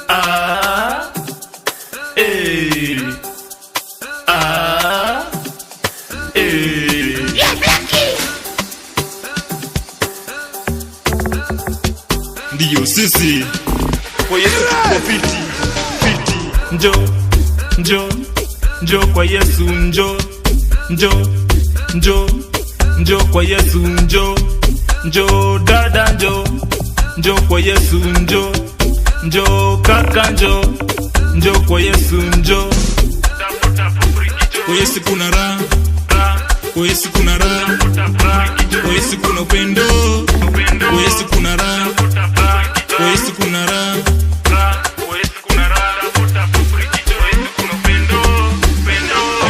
Ah, eh, ah, eh. Ndiyo sisi kwa Yesu tuko fiti, fiti. Njo, njo, njo kwa Yesu, njo, njo, njo, njo kwa Yesu, njo, njo dada, njo, njo kwa Yesu, njo, njo kaka, njo, njo kwa Yesu, njo. Kwa Yesu kuna raha, kwa Yesu kuna raha, kwa Yesu kuna upendo, kwa Yesu kuna raha, kwa Yesu kuna raha, kwa Yesu kuna raha,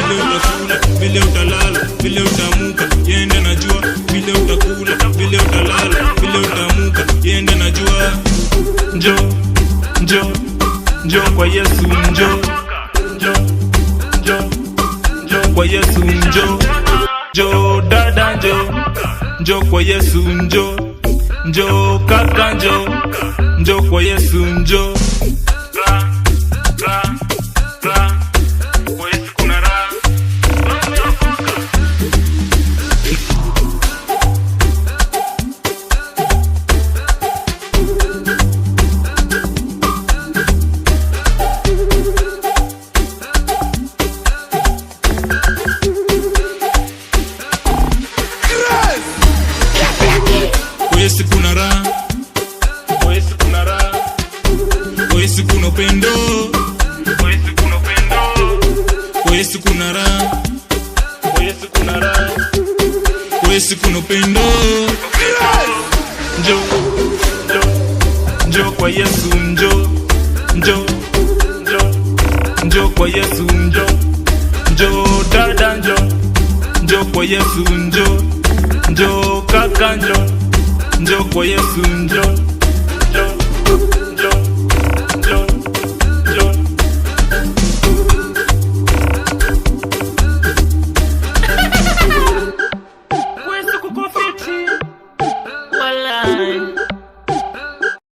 vile utakula, vile utalala, vile utamuka, yende najua, vile utakula, vile utalala, vile utamuka, yende najua. Njo, njo, njo kwa Yesu, njo, njo, njo, njo kwa Yesu, njo, njo dada, njo, njo kwa Yesu, njo, njo kaka, njo, njo kwa Yesu, njo. Kwa Yesu kuna raha. Kwa Yesu kuna raha, kwa Yesu kuna raha, kwa Yesu kuna upendo, kwa Yesu kuna upendo, kwa Yesu kuna raha, kwa Yesu kuna raha, kwa Yesu kuna upendo. Njo, njo, njo kwa Yesu, njo, njo, njo, njo kwa Yesu, njo, njo dada, njo, njo kwa Yesu, njo, njo kaka, njo, njo kwa Yesu, njo.